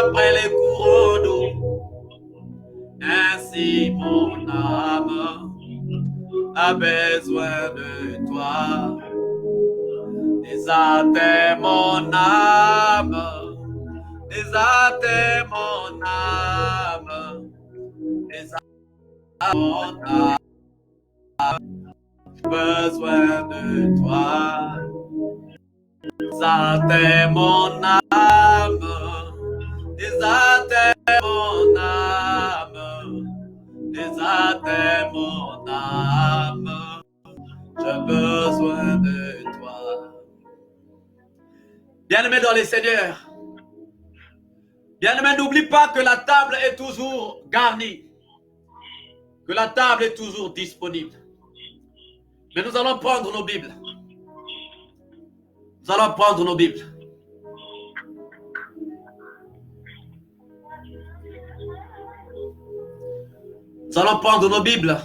après les courants d'eau. Ainsi mon âme a besoin de toi. Désaltère mon âme, désaltère mon âme, désaltère mon âme. J'ai besoin de toi. Désaltère mon âme, désaltère mon âme, désaltère mon âme. J'ai besoin de toi. Bien-aimé dans les Seigneurs, bien-aimé, n'oublie pas que la table est toujours garnie, que la table est toujours disponible. Mais nous allons prendre nos Bibles. Nous allons prendre nos Bibles. Nous allons prendre nos Bibles.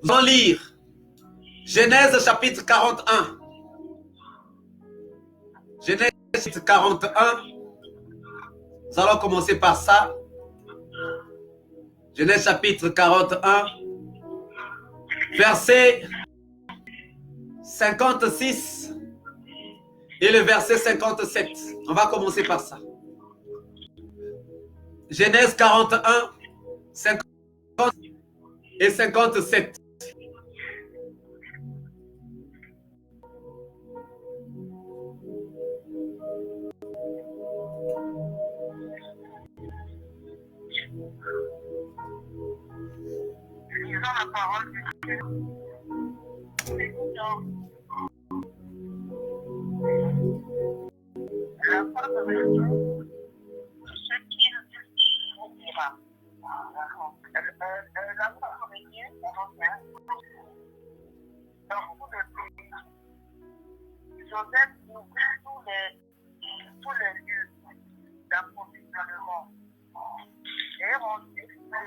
Nous allons lire Genèse chapitre 41. Genèse chapitre 41. Nous allons commencer par ça. Genèse chapitre 41. Verset 56 et le verset 57. On va commencer par ça. Genèse 41, 50 et 57. Lisons la parole de Dieu. La femme répond ce qu'il vous dira. La femme revient dans tout le pays. Joseph ouvrit tous les lieux d'approvisionnement et rendit du blé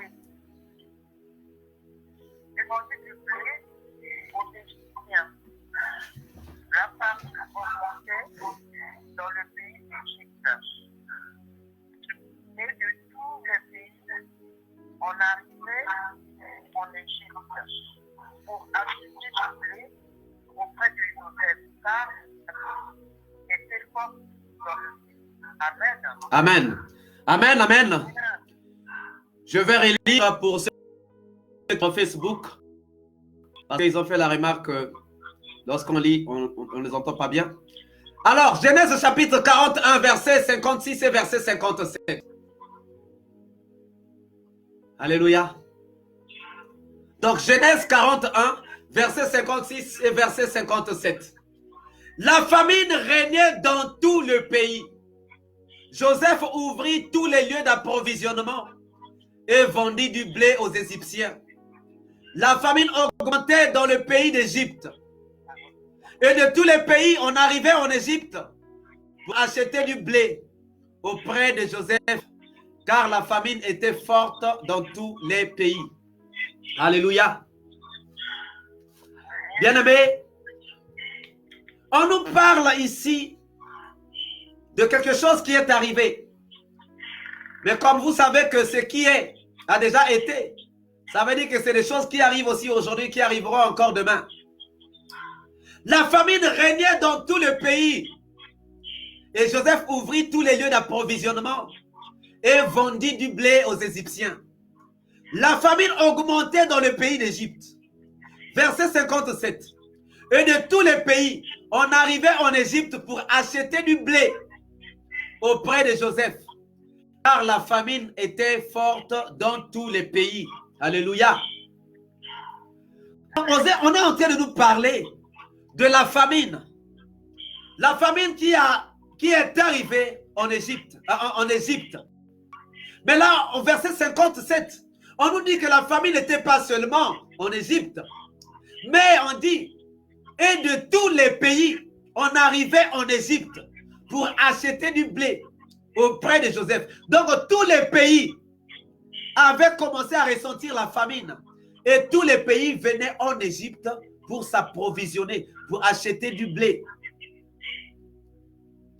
aux Égyptiens. La femme remontait dans le pays d'Égypte. Et de tous les pays, on arrivait en Égypte pour acheter du blé auprès de Joseph, car était fort dans le pays. Amen. Amen. Amen, amen. Je vais relire pour ceux sur Facebook, parce qu'ils ont fait la remarque que lorsqu'on lit, on ne les entend pas bien. Alors, Genèse chapitre 41, verset 56 et verset 57. Alléluia. Donc, Genèse 41, verset 56 et verset 57. La famine régnait dans tout le pays. Joseph ouvrit tous les lieux d'approvisionnement et vendit du blé aux Égyptiens. La famine augmentait dans le pays d'Égypte. Et de tous les pays, on arrivait en Égypte pour acheter du blé auprès de Joseph, car la famine était forte dans tous les pays. Alléluia. Bien-aimés, on nous parle ici de quelque chose qui est arrivé. Mais comme vous savez que ce qui est a déjà été, ça veut dire que c'est des choses qui arrivent aussi aujourd'hui, qui arriveront encore demain. La famine régnait dans tout le pays. Et Joseph ouvrit tous les lieux d'approvisionnement et vendit du blé aux Égyptiens. La famine augmentait dans le pays d'Égypte. Verset 57. Et de tous les pays, on arrivait en Égypte pour acheter du blé auprès de Joseph, car la famine était forte dans tous les pays. Alléluia. On est en train de nous parler de la famine. La famine qui est arrivée en Égypte. Mais là, au verset 57, on nous dit que la famine n'était pas seulement en Égypte, mais on dit, et de tous les pays, on arrivait en Égypte pour acheter du blé auprès de Joseph. Donc, tous les pays avaient commencé à ressentir la famine. Et tous les pays venaient en Égypte pour s'approvisionner, pour acheter du blé.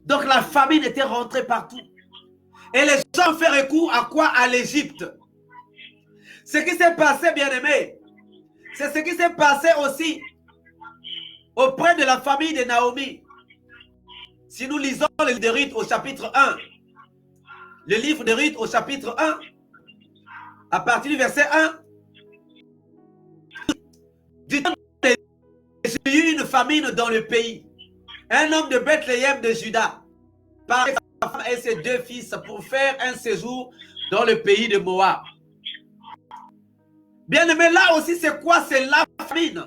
Donc, la famine était rentrée partout. Et les gens ont fait recours à quoi? À l'Égypte. Ce qui s'est passé, bien-aimé, c'est ce qui s'est passé aussi auprès de la famille de Naomi. Si nous lisons le livre de Ruth au chapitre 1, le livre de Ruth au chapitre 1, à partir du verset 1, du temps j'ai eu une famine dans le pays. Un homme de Bethléem de Juda part avec sa femme et ses 2 fils pour faire un séjour dans le pays de Moab. Bien aimé, là aussi c'est quoi? C'est la famine.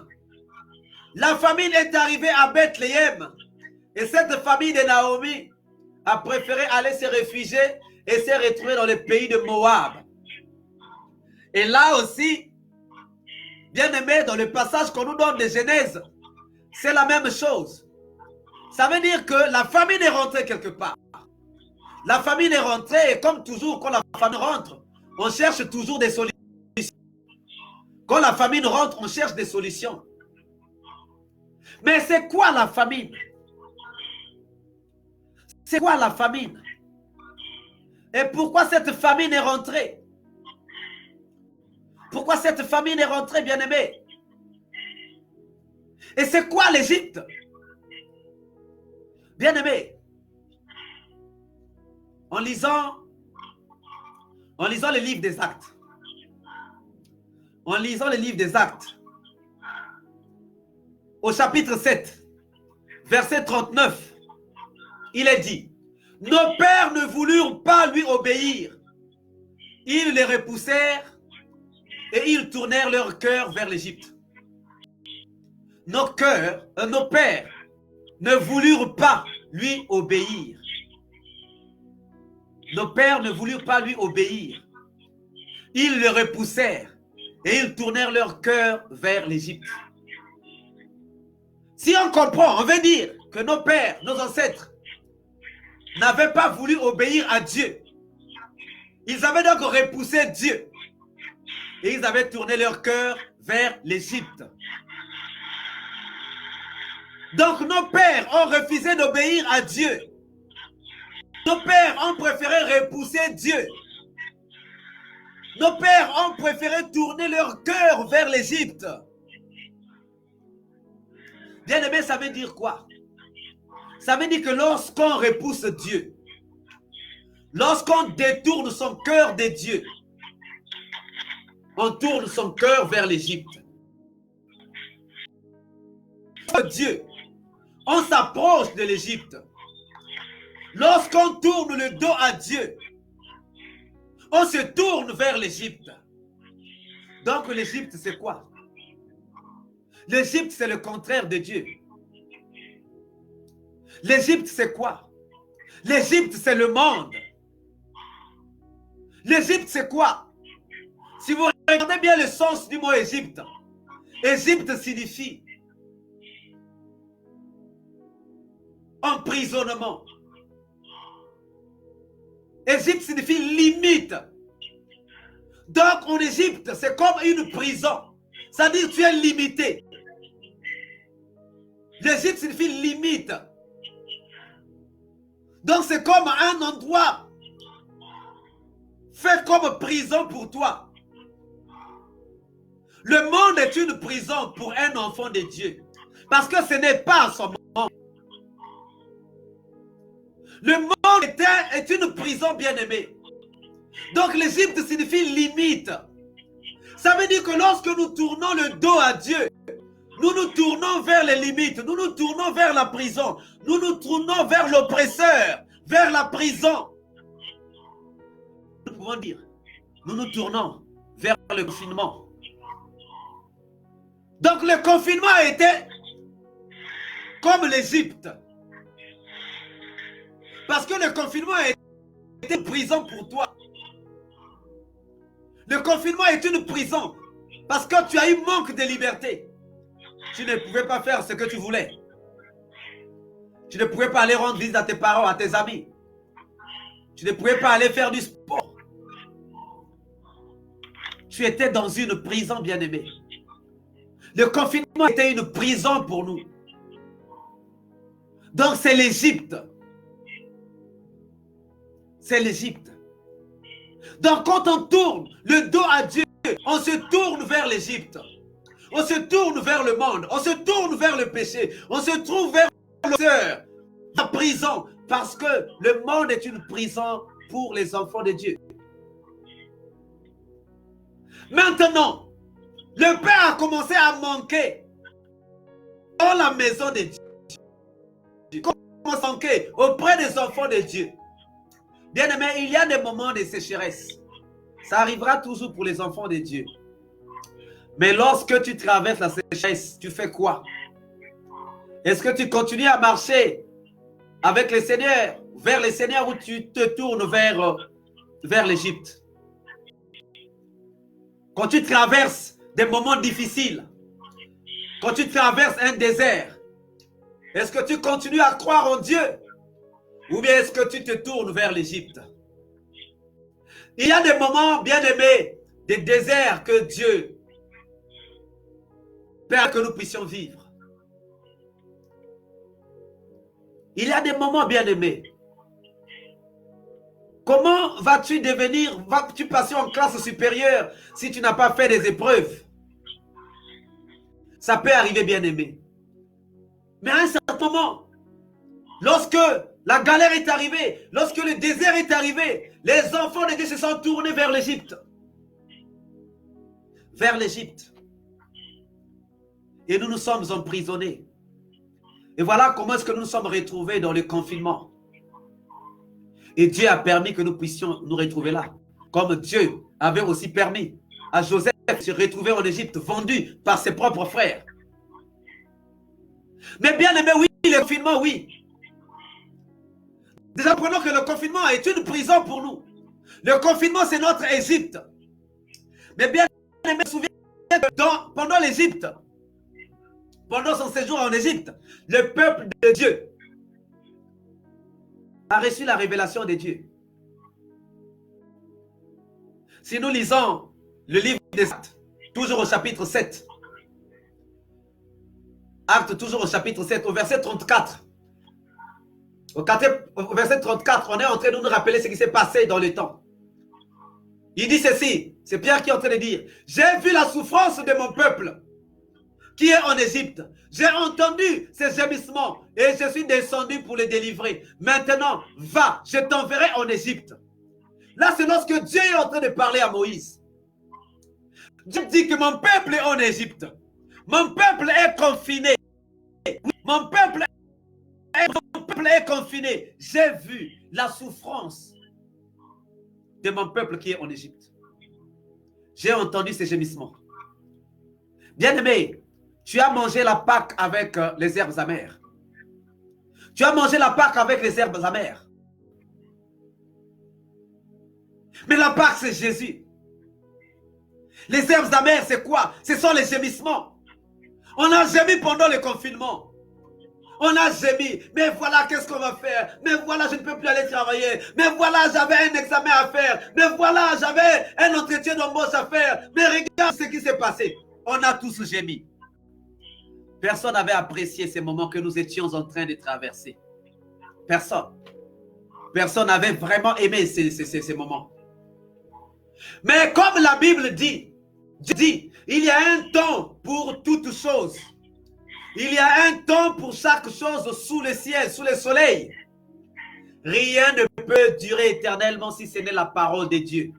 La famine est arrivée à Bethléem et cette famille de Naomi a préféré aller se réfugier et se retrouver dans le pays de Moab. Et là aussi, bien aimé, dans le passage qu'on nous donne de Genèse, c'est la même chose. Ça veut dire que la famine est rentrée quelque part. La famine est rentrée et comme toujours, quand la famine rentre, on cherche toujours des solutions. Quand la famine rentre, on cherche des solutions. Mais c'est quoi la famine? C'est quoi la famine? Et pourquoi cette famine est rentrée? Pourquoi cette famine est rentrée, bien-aimé? Et c'est quoi l'Égypte? Bien-aimé, en lisant le livre des Actes, au chapitre 7, verset 39, il est dit, nos pères ne voulurent pas lui obéir. Ils les repoussèrent et ils tournèrent leur cœur vers l'Égypte. Nos pères ne voulurent pas lui obéir. Nos pères ne voulurent pas lui obéir. Ils le repoussèrent et ils tournèrent leur cœur vers l'Égypte. Si on comprend, on veut dire que nos pères, nos ancêtres, n'avaient pas voulu obéir à Dieu. Ils avaient donc repoussé Dieu. Et ils avaient tourné leur cœur vers l'Égypte. Donc nos pères ont refusé d'obéir à Dieu. Nos pères ont préféré repousser Dieu. Nos pères ont préféré tourner leur cœur vers l'Égypte. Bien-aimé, ça veut dire quoi? Ça veut dire que lorsqu'on repousse Dieu, lorsqu'on détourne son cœur de Dieu, on tourne son cœur vers l'Égypte. Dieu, on s'approche de l'Égypte. Lorsqu'on tourne le dos à Dieu, on se tourne vers l'Égypte. Donc l'Égypte, c'est quoi? L'Égypte, c'est le contraire de Dieu. L'Égypte, c'est quoi? L'Égypte, c'est le monde. L'Égypte, c'est quoi? Si vous regardez bien le sens du mot Égypte, Égypte signifie emprisonnement. Égypte signifie limite. Donc en Égypte, c'est comme une prison. C'est-à-dire que tu es limité. L'Égypte signifie limite. Donc c'est comme un endroit fait comme prison pour toi. Le monde est une prison pour un enfant de Dieu. Parce que ce n'est pas son monde. Le monde est une prison bien-aimée. Donc l'Égypte signifie limite. Ça veut dire que lorsque nous tournons le dos à Dieu, nous nous tournons vers les limites, nous nous tournons vers la prison, nous nous tournons vers l'oppresseur, vers la prison. Nous pouvons dire, nous nous tournons vers le confinement. Donc le confinement était comme l'Égypte. Parce que le confinement était une prison pour toi. Le confinement est une prison parce que tu as eu manque de liberté. Tu ne pouvais pas faire ce que tu voulais. Tu ne pouvais pas aller rendre visite à tes parents, à tes amis. Tu ne pouvais pas aller faire du sport. Tu étais dans une prison, bien-aimé. Le confinement était une prison pour nous. Donc c'est l'Égypte. c'est l'Égypte. Donc quand on tourne le dos à Dieu, on se tourne vers l'Égypte. On se tourne vers le monde. On se tourne vers le péché. On se trouve vers la prison. Parce que le monde est une prison pour les enfants de Dieu. Maintenant, le Père a commencé à manquer dans la maison de Dieu. Il commence à manquer auprès des enfants de Dieu. Bien aimé, il y a des moments de sécheresse. Ça arrivera toujours pour les enfants de Dieu. Mais lorsque tu traverses la sécheresse, tu fais quoi? Est-ce que tu continues à marcher avec le Seigneur, vers le Seigneur, ou tu te tournes vers l'Égypte? Quand tu traverses des moments difficiles, quand tu traverses un désert, est-ce que tu continues à croire en Dieu? Ou bien est-ce que tu te tournes vers l'Égypte? Il y a des moments, bien aimés, des déserts que Dieu permet que nous puissions vivre. Il y a des moments, bien aimés. Comment vas-tu devenir, vas-tu passer en classe supérieure si tu n'as pas fait des épreuves? Ça peut arriver, bien aimé. Mais à un certain moment, lorsque la galère est arrivée, lorsque le désert est arrivé, les enfants de Dieu se sont tournés vers l'Égypte. Vers l'Égypte. Et nous nous sommes emprisonnés. Et voilà comment est-ce que nous nous sommes retrouvés dans le confinement. Et Dieu a permis que nous puissions nous retrouver là. Comme Dieu avait aussi permis à Joseph de se retrouver en Égypte, vendu par ses propres frères. Mais bien aimé, oui, le confinement, oui. Déjà, prenons que le confinement est une prison pour nous. Le confinement, c'est notre Égypte. Mais bien aimé, je me souviens que pendant l'Égypte, pendant son séjour en Égypte, le peuple de Dieu a reçu la révélation de Dieu. Si nous lisons le livre des Actes, toujours au chapitre 7, Actes toujours au chapitre 7, au verset 34. Au verset 34, on est en train de nous rappeler ce qui s'est passé dans le temps. Il dit ceci, c'est Pierre qui est en train de dire, « J'ai vu la souffrance de mon peuple qui est en Égypte. J'ai entendu ses gémissements et je suis descendu pour les délivrer. Maintenant, va, je t'enverrai en Égypte. » Là, c'est lorsque Dieu est en train de parler à Moïse. Dieu dit que mon peuple est en Égypte. Mon peuple est confiné. Mon peuple est confiné. J'ai vu la souffrance de mon peuple qui est en Égypte. J'ai entendu ses gémissements. Bien-aimé, tu as mangé la Pâque avec les herbes amères. Tu as mangé la Pâque avec les herbes amères. Mais la Pâque, c'est Jésus. Les herbes amères, c'est quoi? Ce sont les gémissements. On a gémi pendant le confinement. On a gémi. Mais voilà, qu'est-ce qu'on va faire? Mais voilà, je ne peux plus aller travailler. Mais voilà, j'avais un examen à faire. Mais voilà, j'avais un entretien d'embauche à faire. Mais regarde ce qui s'est passé. On a tous gémi. Personne n'avait apprécié ces moments que nous étions en train de traverser. Personne. Personne n'avait vraiment aimé ces moments. Mais comme la Bible dit, il y a un temps pour toutes choses. Il y a un temps pour chaque chose sous le ciel, sous le soleil. Rien ne peut durer éternellement si ce n'est la parole de Dieu.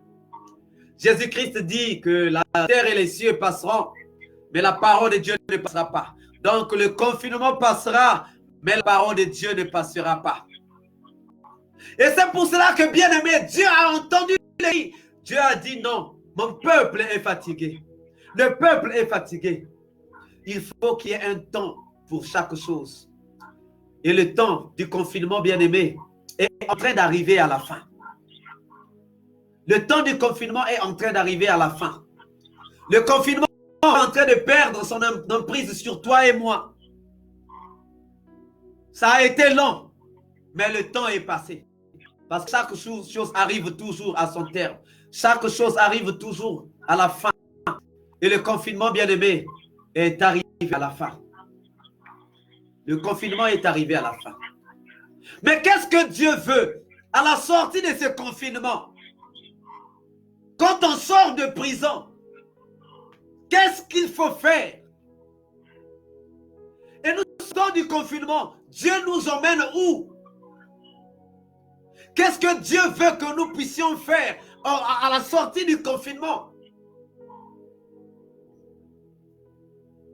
Jésus-Christ dit que la terre et les cieux passeront, mais la parole de Dieu ne passera pas. Donc le confinement passera, mais la parole de Dieu ne passera pas. Et c'est pour cela que, bien aimé, Dieu a entendu les cris. Dieu a dit non, mon peuple est fatigué. Le peuple est fatigué. Il faut qu'il y ait un temps pour chaque chose. Et le temps du confinement, bien aimé, est en train d'arriver à la fin. Le temps du confinement est en train d'arriver à la fin. Le confinement est en train de perdre son emprise sur toi et moi. Ça a été long, mais le temps est passé. Parce que chaque chose arrive toujours à son terme. Chaque chose arrive toujours à la fin. Et le confinement, bien aimé, est arrivé à la fin. Le confinement est arrivé à la fin. Mais qu'est-ce que Dieu veut? à la sortie de ce confinement, quand on sort de prison, qu'est-ce qu'il faut faire? Et nous sortons du confinement. Dieu nous emmène où? Qu'est-ce que Dieu veut que nous puissions faire à la sortie du confinement?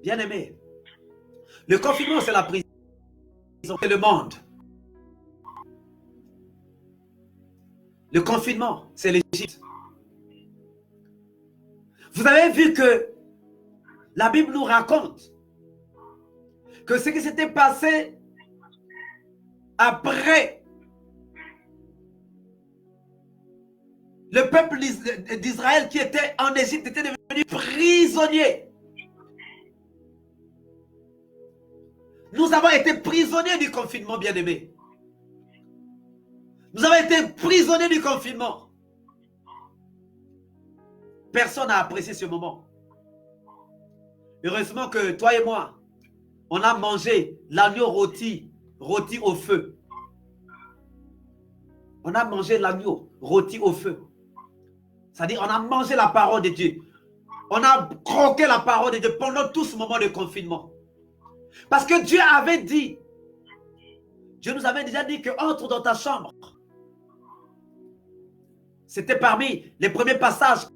Bien-aimé, le confinement, c'est la prison, c'est le monde. Le confinement, c'est l'Égypte. Vous avez vu que la Bible nous raconte que ce qui s'était passé après le peuple d'Israël qui était en Égypte était devenu prisonnier. Nous avons été prisonniers du confinement, bien-aimés. Nous avons été prisonniers du confinement. Personne n'a apprécié ce moment. Heureusement que toi et moi, on a mangé l'agneau rôti au feu. On a mangé l'agneau rôti au feu. C'est-à-dire, on a mangé la parole de Dieu. On a croqué la parole de Dieu pendant tout ce moment de confinement. Parce que Dieu avait dit, Dieu nous avait déjà dit que entre dans ta chambre. C'était parmi les premiers passages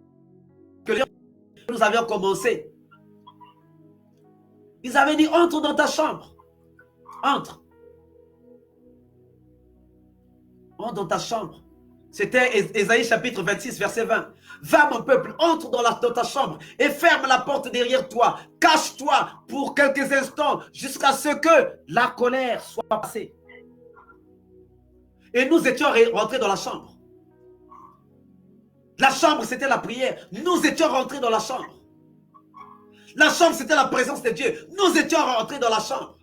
que nous avions commencé. Ils avaient dit, entre dans ta chambre. Entre. Entre dans ta chambre. C'était Ésaïe chapitre 26, verset 20. Va mon peuple, entre dans ta chambre et ferme la porte derrière toi. Cache-toi pour quelques instants jusqu'à ce que la colère soit passée. Et nous étions rentrés dans la chambre. La chambre, c'était la prière. Nous étions rentrés dans la chambre. La chambre, c'était la présence de Dieu. Nous étions rentrés dans la chambre.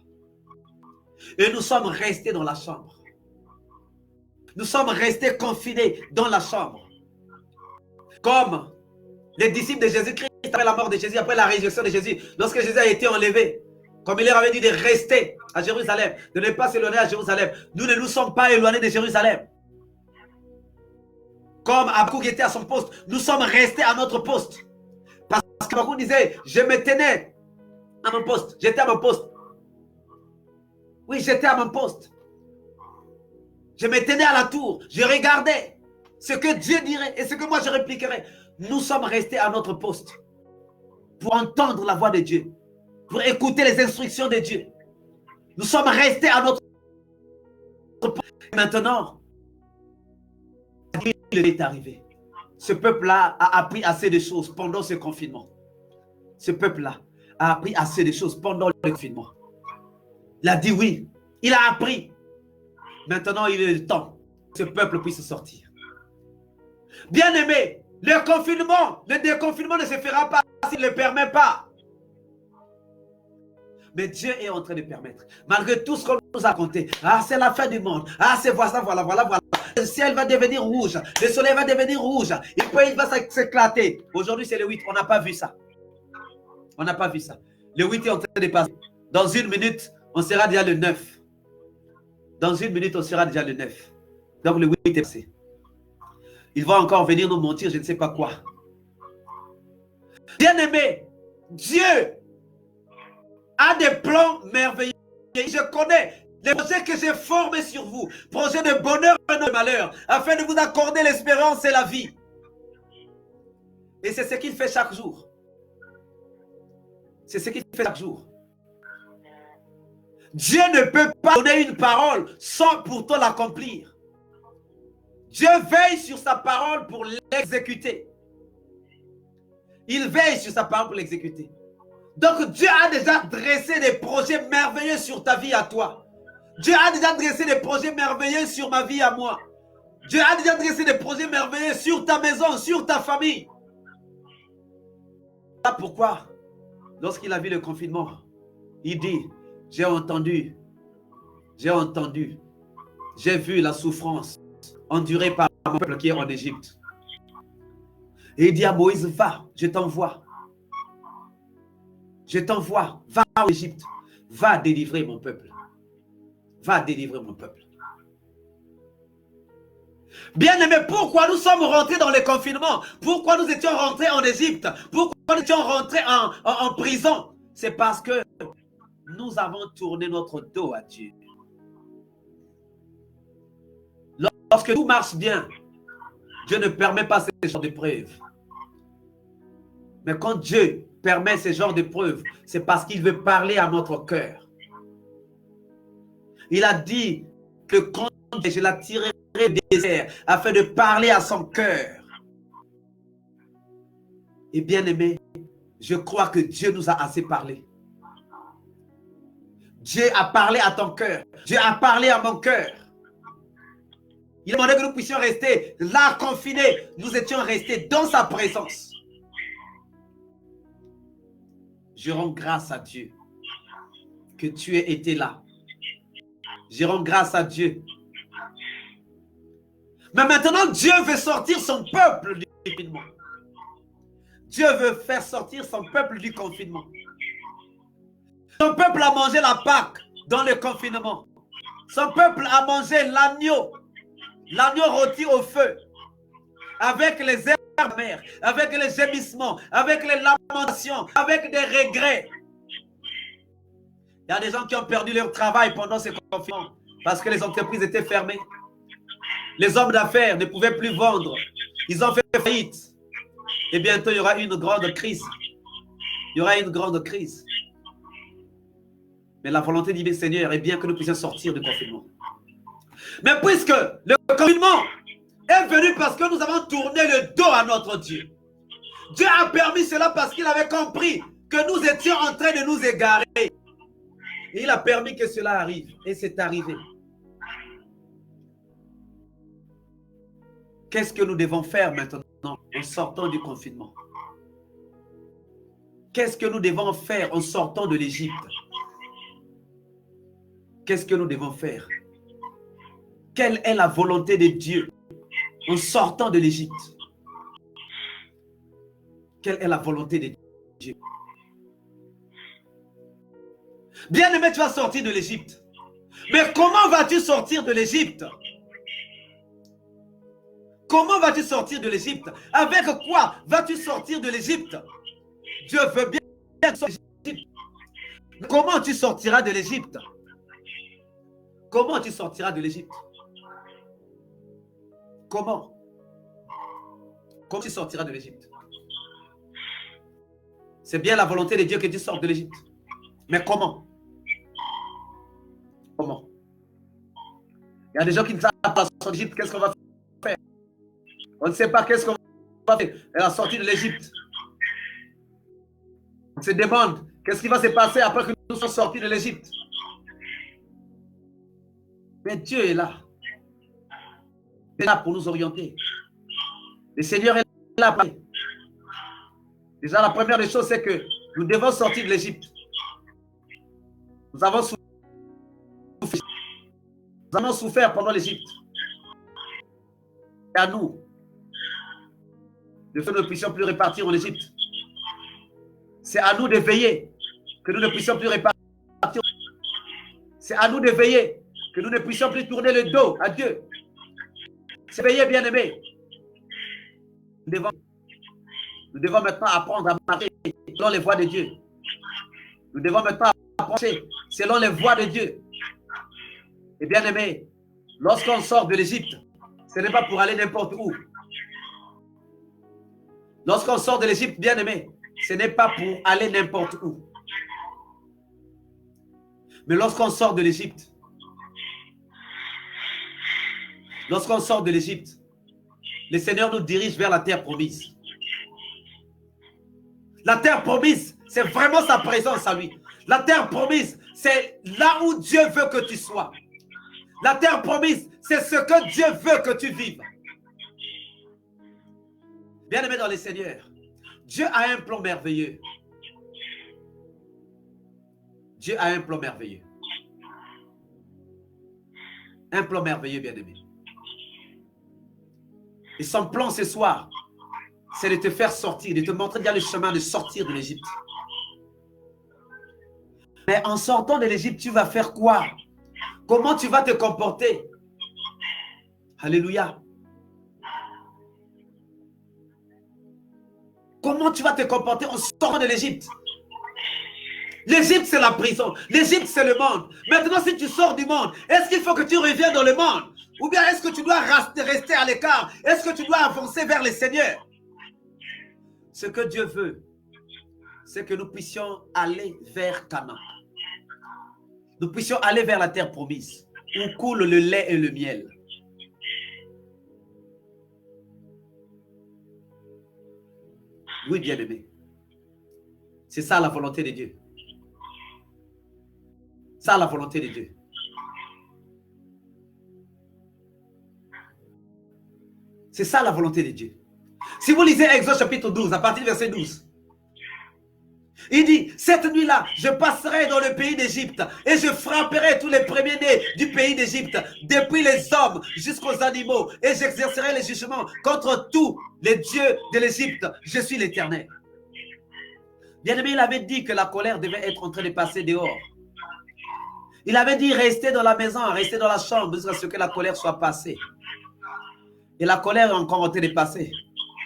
Et nous sommes restés dans la chambre. Nous sommes restés confinés dans la chambre. Comme les disciples de Jésus-Christ après la mort de Jésus, après la résurrection de Jésus, lorsque Jésus a été enlevé, comme il leur avait dit de rester à Jérusalem, de ne pas s'éloigner à Jérusalem. Nous ne nous sommes pas éloignés de Jérusalem. Comme Habakkuk était à son poste, nous sommes restés à notre poste. Parce qu'Habakkuk disait, je me tenais à mon poste. J'étais à mon poste. Oui, j'étais à mon poste. Je me tenais à la tour. Je regardais ce que Dieu dirait et ce que moi je répliquerais. Nous sommes restés à notre poste pour entendre la voix de Dieu, pour écouter les instructions de Dieu. Nous sommes restés à notre poste. Maintenant, il est arrivé. Ce peuple-là a appris assez de choses pendant ce confinement. Ce peuple-là a appris assez de choses pendant le confinement. Il a dit oui. Il a appris. Maintenant, il est le temps que ce peuple puisse sortir. Bien-aimé, le confinement, le déconfinement ne se fera pas s'il ne le permet pas. Mais Dieu est en train de permettre. Malgré tout ce qu'on nous a raconté. Ah, c'est la fin du monde. Ah, c'est voilà. Le ciel va devenir rouge. Le soleil va devenir rouge. Il va s'éclater. Aujourd'hui, c'est le 8. On n'a pas vu ça. On n'a pas vu ça. Le 8 est en train de passer. Dans une minute, on sera déjà le 9. Dans une minute, on sera déjà le 9. Donc, le 8 est passé. Il va encore venir nous mentir, je ne sais pas quoi. Bien-aimé, Dieu a des plans merveilleux. Je connais les projets que j'ai formés sur vous. Projets de bonheur et de malheur. Afin de vous accorder l'espérance et la vie. Et c'est ce qu'il fait chaque jour. C'est ce qu'il fait chaque jour. Dieu ne peut pas donner une parole sans pourtant l'accomplir. Dieu veille sur sa parole pour l'exécuter. Il veille sur sa parole pour l'exécuter. Donc Dieu a déjà dressé des projets merveilleux sur ta vie à toi. Dieu a déjà dressé des projets merveilleux sur ma vie à moi. Dieu a déjà dressé des projets merveilleux sur ta maison, sur ta famille. Voilà pourquoi, lorsqu'il a vu le confinement, il dit, j'ai entendu, j'ai vu la souffrance endurée par mon peuple qui est en Égypte. Et il dit à Moïse, va, je t'envoie. Je t'envoie, va en Égypte, va délivrer mon peuple. Va délivrer mon peuple. Bien-aimés, pourquoi nous sommes rentrés dans le confinement? Pourquoi nous étions rentrés en Égypte? Pourquoi nous étions rentrés en prison? C'est parce que nous avons tourné notre dos à Dieu. Lorsque tout marche bien, Dieu ne permet pas ce genre d'épreuves. Mais quand Dieu permet ce genre d'épreuves, c'est parce qu'il veut parler à notre cœur. Il a dit que quand je la tirerai du désert afin de parler à son cœur. Et bien aimé, je crois que Dieu nous a assez parlé. Dieu a parlé à ton cœur. Dieu a parlé à mon cœur. Il a demandé que nous puissions rester là, confinés. Nous étions restés dans sa présence. Je rends grâce à Dieu que tu aies été là. Je rends grâce à Dieu. Mais maintenant, Dieu veut sortir son peuple du confinement. Dieu veut faire sortir son peuple du confinement. Son peuple a mangé la Pâque dans le confinement. Son peuple a mangé l'agneau rôti au feu, avec les herbes amères, avec les gémissements, avec les lamentations, avec des regrets. Il y a des gens qui ont perdu leur travail pendant ce confinement parce que les entreprises étaient fermées. Les hommes d'affaires ne pouvaient plus vendre. Ils ont fait faillite. Et bientôt, il y aura une grande crise. Il y aura une grande crise. Mais la volonté du Seigneur est bien que nous puissions sortir du confinement. Mais puisque le confinement est venu parce que nous avons tourné le dos à notre Dieu. Dieu a permis cela parce qu'il avait compris que nous étions en train de nous égarer. Et il a permis que cela arrive. Et c'est arrivé. Qu'est-ce que nous devons faire maintenant en sortant du confinement? Qu'est-ce que nous devons faire en sortant de l'Égypte? Qu'est-ce que nous devons faire? Quelle est la volonté de Dieu en sortant de l'Égypte? Quelle est la volonté de Dieu? Bien-aimé, tu vas sortir de l'Égypte. Mais comment vas-tu sortir de l'Égypte? Comment vas-tu sortir de l'Égypte? Avec quoi vas-tu sortir de l'Égypte? Dieu veut bien sortir de l'Égypte. Comment tu sortiras de l'Égypte? Comment tu sortiras de l'Égypte? Comment? Comment tu sortiras de l'Égypte? C'est bien la volonté de Dieu que tu sortes de l'Égypte. Mais comment? Comment? Il y a des gens qui ne savent pas sortir de l'Égypte. Qu'est-ce qu'on va faire? On ne sait pas qu'est-ce qu'on va faire. Elle a sorti de l'Égypte. On se demande qu'est-ce qui va se passer après que nous sommes sortis de l'Égypte. Mais Dieu est là. Il est là pour nous orienter. Le Seigneur est là. Déjà, la première des choses, c'est que nous devons sortir de l'Égypte. Nous avons souffert pendant l'Égypte. Et à nous, de faire que nous ne puissions plus repartir en Égypte. C'est à nous de veiller que nous ne puissions plus repartir. C'est à nous de veiller que nous ne puissions plus tourner le dos à Dieu. C'est veiller, bien-aimés. Nous devons maintenant apprendre à marcher selon les voies de Dieu. Nous devons maintenant approcher selon les voies de Dieu. Et bien-aimés, lorsqu'on sort de l'Égypte, ce n'est pas pour aller n'importe où. Lorsqu'on sort de l'Égypte, bien-aimés, ce n'est pas pour aller n'importe où. Mais lorsqu'on sort de l'Égypte, le Seigneur nous dirige vers la terre promise. La terre promise, c'est vraiment sa présence à lui. La terre promise, c'est là où Dieu veut que tu sois. La terre promise, c'est ce que Dieu veut que tu vives. Bien-aimé dans le Seigneur, Dieu a un plan merveilleux. Dieu a un plan merveilleux. Un plan merveilleux, bien-aimé. Et son plan ce soir, c'est de te faire sortir, de te montrer bien le chemin de sortir de l'Égypte. Mais en sortant de l'Égypte, tu vas faire quoi? Comment tu vas te comporter? Alléluia. Comment tu vas te comporter en sortant de l'Égypte? L'Égypte, c'est la prison. L'Égypte, c'est le monde. Maintenant, si tu sors du monde, est-ce qu'il faut que tu reviennes dans le monde? Ou bien est-ce que tu dois rester à l'écart? Est-ce que tu dois avancer vers le Seigneur? Ce que Dieu veut, c'est que nous puissions aller vers Canaan. Nous puissions aller vers la terre promise, où coule le lait et le miel. Oui, bien-aimé. C'est ça la volonté de Dieu. Ça la volonté de Dieu. C'est ça la volonté de Dieu. Si vous lisez Exode chapitre 12, à partir du verset 12, il dit, cette nuit-là, je passerai dans le pays d'Égypte et je frapperai tous les premiers-nés du pays d'Égypte, depuis les hommes jusqu'aux animaux, et j'exercerai les jugements contre tous les dieux de l'Égypte. Je suis l'Éternel. Bien-aimé, il avait dit que la colère devait être en train de passer dehors. Il avait dit, restez dans la maison, restez dans la chambre, jusqu'à ce que la colère soit passée. Et la colère est encore en train de passer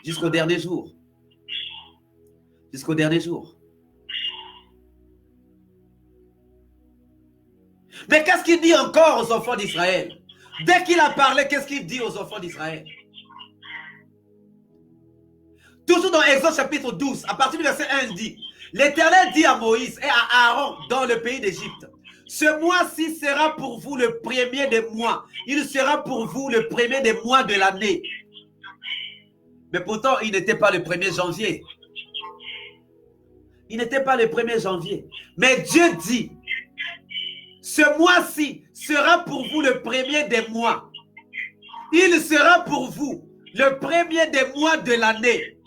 jusqu'au dernier jour. Jusqu'au dernier jour. Mais qu'est-ce qu'il dit encore aux enfants d'Israël? Dès qu'il a parlé, qu'est-ce qu'il dit aux enfants d'Israël? Toujours dans Exode chapitre 12, à partir du verset 1, il dit, l'Éternel dit à Moïse et à Aaron dans le pays d'Égypte, ce mois-ci sera pour vous le premier des mois. Il sera pour vous le premier des mois de l'année. Mais pourtant, il n'était pas le 1er janvier. Il n'était pas le 1er janvier. Mais Dieu dit, ce mois-ci sera pour vous le premier des mois. Il sera pour vous le premier des mois de l'année.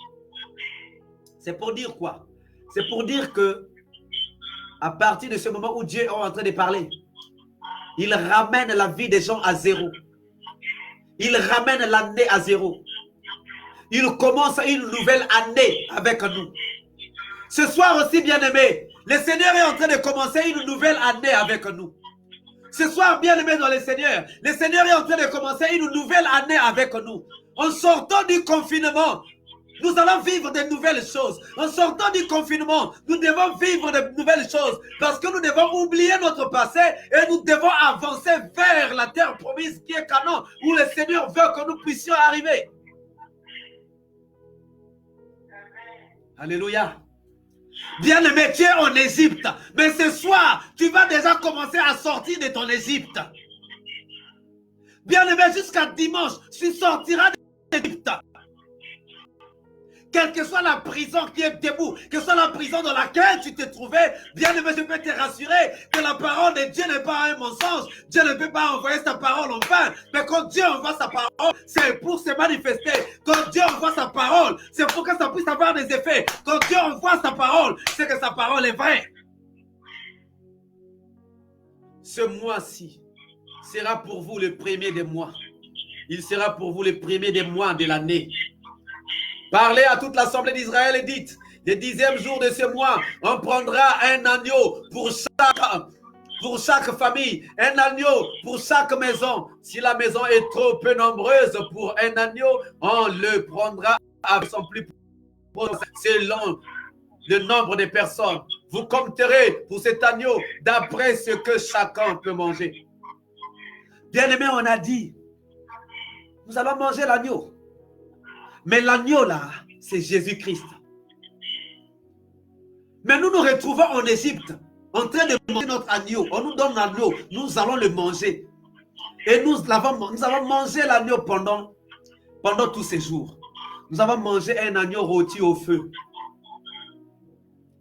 C'est pour dire quoi? C'est pour dire que à partir de ce moment où Dieu est en train de parler, il ramène la vie des gens à zéro. Il ramène l'année à zéro. Il commence une nouvelle année avec nous. Ce soir aussi, bien-aimés, le Seigneur est en train de commencer une nouvelle année avec nous. Ce soir, bien-aimés dans le Seigneur est en train de commencer une nouvelle année avec nous. En sortant du confinement, nous allons vivre de nouvelles choses. En sortant du confinement, nous devons vivre de nouvelles choses parce que nous devons oublier notre passé et nous devons avancer vers la terre promise qui est Canaan, où le Seigneur veut que nous puissions arriver. Alléluia. Bien-aimé, tu es en Égypte, mais ce soir, tu vas déjà commencer à sortir de ton Égypte. Bien-aimé, jusqu'à dimanche, tu sortiras d'Égypte. Quelle que soit la prison qui est debout, que ce soit la prison dans laquelle tu te trouvais, bien-aimé, je peux te rassurer que la parole de Dieu n'est pas un mensonge. Dieu ne peut pas envoyer sa parole en vain. Mais quand Dieu envoie sa parole, c'est pour se manifester. Quand Dieu envoie sa parole, c'est pour que ça puisse avoir des effets. Quand Dieu envoie sa parole, c'est que sa parole est vraie. Ce mois-ci sera pour vous le premier des mois. Il sera pour vous le premier des mois de l'année. Parlez à toute l'assemblée d'Israël et dites, le 10e jour de ce mois, on prendra un agneau pour chaque famille, un agneau pour chaque maison. Si la maison est trop peu nombreuse pour un agneau, on le prendra avec son plus selon le nombre de personnes. Vous compterez pour cet agneau d'après ce que chacun peut manger. Bien-aimé, on a dit, nous allons manger l'agneau. Mais l'agneau là, c'est Jésus-Christ. Mais nous nous retrouvons en Égypte, en train de manger notre agneau. On nous donne l'agneau, nous allons le manger. Et nous avons mangé l'agneau pendant tous ces jours. Nous avons mangé un agneau rôti au feu.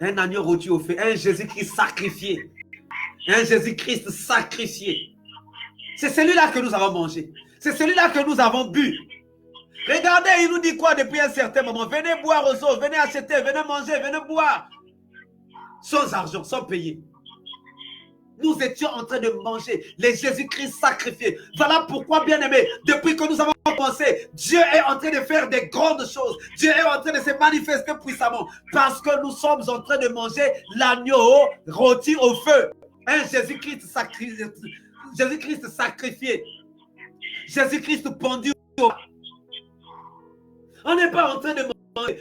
Un agneau rôti au feu, un Jésus-Christ sacrifié. Un Jésus-Christ sacrifié. C'est celui-là que nous avons mangé. C'est celui-là que nous avons bu. Regardez, il nous dit quoi depuis un certain moment? Venez boire aux eaux, venez acheter, venez manger, venez boire. Sans argent, sans payer. Nous étions en train de manger les Jésus-Christ sacrifiés. Voilà pourquoi, bien-aimés, depuis que nous avons commencé, Dieu est en train de faire des grandes choses. Dieu est en train de se manifester puissamment. Parce que nous sommes en train de manger l'agneau rôti au feu. Un Jésus-Christ sacrifié. Jésus-Christ sacrifié. Jésus-Christ pendu au... On n'est pas en train de manger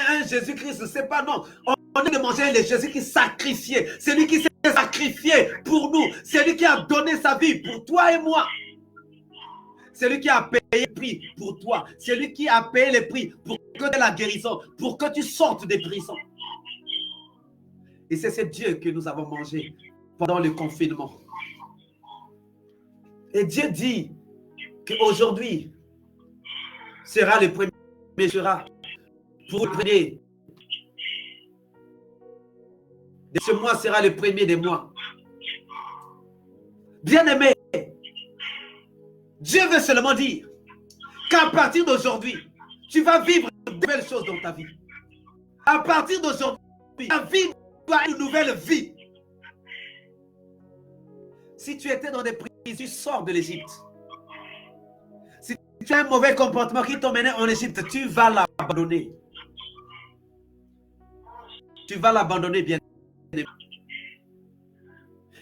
un Jésus-Christ, c'est pas non. On est de manger le Jésus-Christ sacrifié. C'est lui qui s'est sacrifié pour nous. C'est lui qui a donné sa vie pour toi et moi. C'est lui qui a payé le prix pour toi. C'est lui qui a payé le prix pour que tu aies la guérison, pour que tu sortes des prisons. Et c'est ce Dieu que nous avons mangé pendant le confinement. Et Dieu dit qu'aujourd'hui sera le premier sera pour le premier. Ce mois sera le premier des mois. Bien-aimé, Dieu veut seulement dire qu'à partir d'aujourd'hui, tu vas vivre de nouvelles choses dans ta vie. À partir d'aujourd'hui, tu vas vivre une nouvelle vie. Si tu étais dans des prisons, tu sors de l'Égypte. Si tu as un mauvais comportement qui t'emmène en Égypte, tu vas l'abandonner. Tu vas l'abandonner, bien aimé.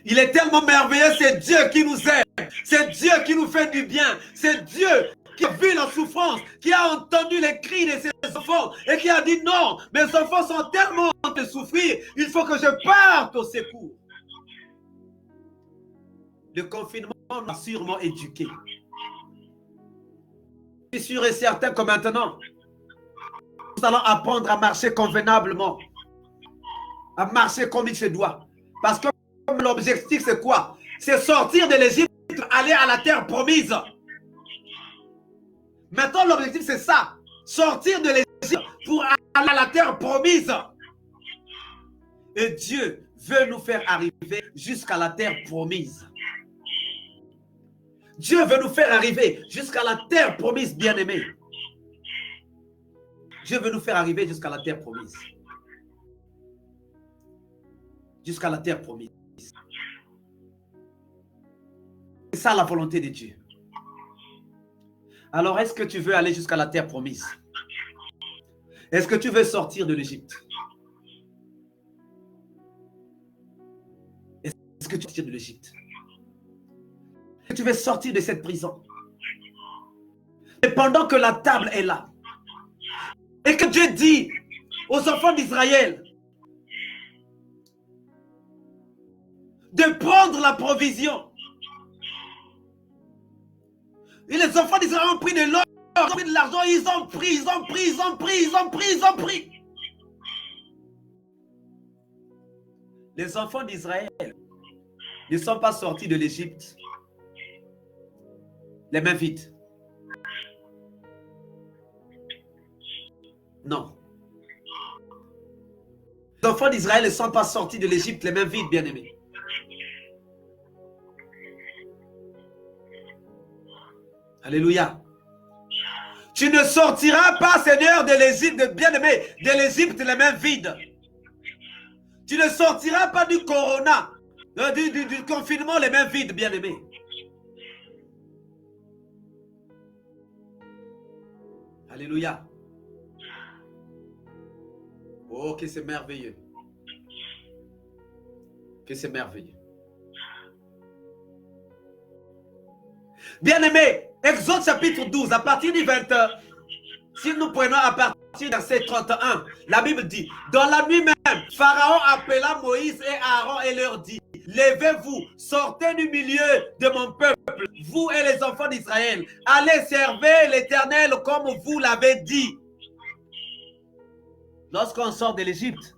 Il est tellement merveilleux, c'est Dieu qui nous aime. C'est Dieu qui nous fait du bien. C'est Dieu qui a vu la souffrance, qui a entendu les cris de ses enfants et qui a dit non, mes enfants sont tellement en train de souffrir, il faut que je parte au secours. Le confinement m'a sûrement éduqué. Je suis sûr et certain que maintenant, nous allons apprendre à marcher convenablement, à marcher comme il se doit. Parce que l'objectif, c'est quoi? C'est sortir de l'Égypte, aller à la terre promise. Maintenant, l'objectif, c'est ça. Sortir de l'Égypte pour aller à la terre promise. Et Dieu veut nous faire arriver jusqu'à la terre promise. Dieu veut nous faire arriver jusqu'à la terre promise, bien-aimé. Dieu veut nous faire arriver jusqu'à la terre promise. Jusqu'à la terre promise. C'est ça la volonté de Dieu. Alors, est-ce que tu veux aller jusqu'à la terre promise? Est-ce que tu veux sortir de l'Égypte? Est-ce que tu veux sortir de l'Égypte? Est-ce que tu veux sortir de cette prison? Et pendant que la table est là, et que Dieu dit aux enfants d'Israël de prendre la provision. Et les enfants d'Israël ont pris de l'or, ils ont pris de l'argent, ils ont pris. Les enfants d'Israël ne sont pas sortis de l'Égypte les mains vides. Non. Les enfants d'Israël ne sont pas sortis de l'Égypte les mains vides, bien-aimés. Alléluia. Tu ne sortiras pas, Seigneur, de l'Égypte, bien-aimé, de l'Égypte les mains vides. Tu ne sortiras pas du corona, du confinement les mains vides, bien-aimé. Alléluia. Oh, que c'est merveilleux. Que c'est merveilleux. Bien-aimé, Exode chapitre 12, à partir du 20, si nous prenons à partir du verset 31, la Bible dit, dans la nuit même, Pharaon appela Moïse et Aaron et leur dit, levez-vous, sortez du milieu de mon peuple, vous et les enfants d'Israël, allez servir l'Éternel comme vous l'avez dit. Lorsqu'on sort de l'Égypte,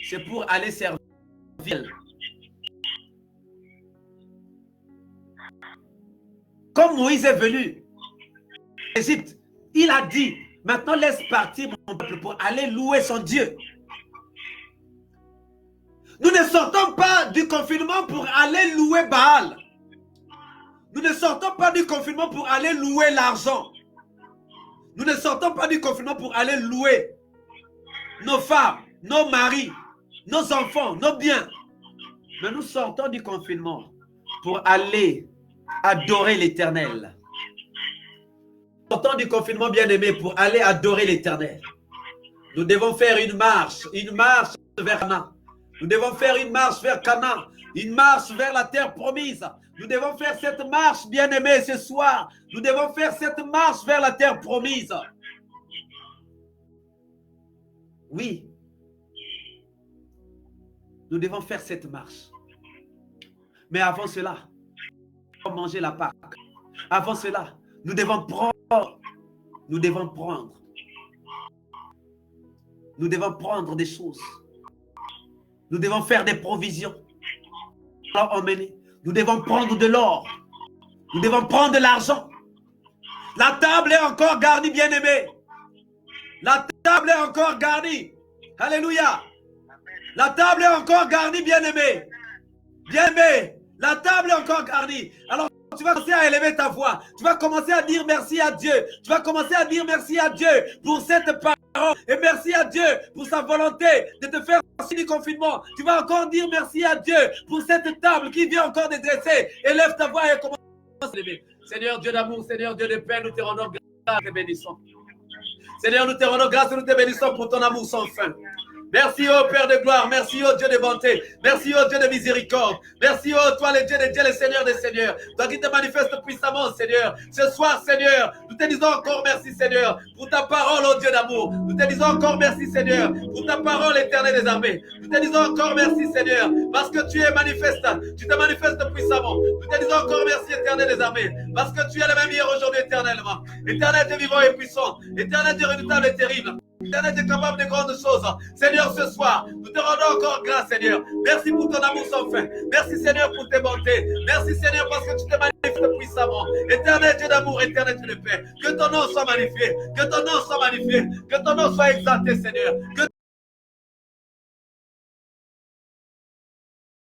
c'est pour aller servir. Comme Moïse est venu en Égypte, il a dit, maintenant laisse partir mon peuple pour aller louer son Dieu. Nous ne sortons pas du confinement pour aller louer Baal. Nous ne sortons pas du confinement pour aller louer l'argent. Nous ne sortons pas du confinement pour aller louer nos femmes, nos maris, nos enfants, nos biens. Mais nous sortons du confinement pour aller adorer l'Éternel. Nous sortons du confinement, bien-aimé, pour aller adorer l'Éternel. Nous devons faire une marche vers Canaan. Nous devons faire une marche vers Canaan, une marche vers la terre promise. Nous devons faire cette marche, bien-aimé, ce soir. Nous devons faire cette marche vers la terre promise. Oui, nous devons faire cette marche. Mais avant cela, nous devons manger la Pâque. Avant cela, nous devons prendre. Nous devons prendre des choses. Nous devons faire des provisions. Nous devons prendre de l'or. Nous devons prendre de l'argent. La table est encore garnie, bien-aimés. La table est encore garnie. Alléluia. La table est encore garnie, bien-aimés. Bien-aimés, la table est encore garnie. Alors, tu vas commencer à élever ta voix. Tu vas commencer à dire merci à Dieu. Tu vas commencer à dire merci à Dieu pour cette parole. Et merci à Dieu pour sa volonté de te faire sortir du confinement. Tu vas encore dire merci à Dieu pour cette table qui vient encore de dresser. Élève ta voix et commence à élever. Seigneur Dieu d'amour, Seigneur Dieu de paix, nous te rendons grâce et te bénissons. Seigneur, nous te rendons grâce et nous te bénissons pour ton amour sans fin. Merci, ô Père de gloire. Merci, ô Dieu de bonté. Merci, ô Dieu de miséricorde. Merci, ô toi, le Dieu des dieux, le Seigneur des seigneurs. Toi qui te manifestes puissamment, Seigneur. Ce soir, Seigneur, nous te disons encore merci, Seigneur, pour ta parole, ô Dieu d'amour. Nous te disons encore merci, Seigneur, pour ta parole éternelle des armées. Nous te disons encore merci, Seigneur, parce que tu es manifeste. Tu te manifestes puissamment. Nous te disons encore merci, éternel des armées, parce que tu es le même hier, aujourd'hui, éternellement. Éternel Dieu vivant et puissant. Éternel Dieu redoutable et terrible. Éternel Dieu capable de grandes choses. Seigneur, ce soir, nous te rendons encore grâce, Seigneur. Merci pour ton amour sans fin. Merci, Seigneur, pour tes bontés. Merci, Seigneur, parce que tu te manifestes puissamment. Éternel Dieu d'amour, éternel Dieu de paix. Que ton nom soit magnifié. Que ton nom soit magnifié. Que ton nom soit exalté, Seigneur. Que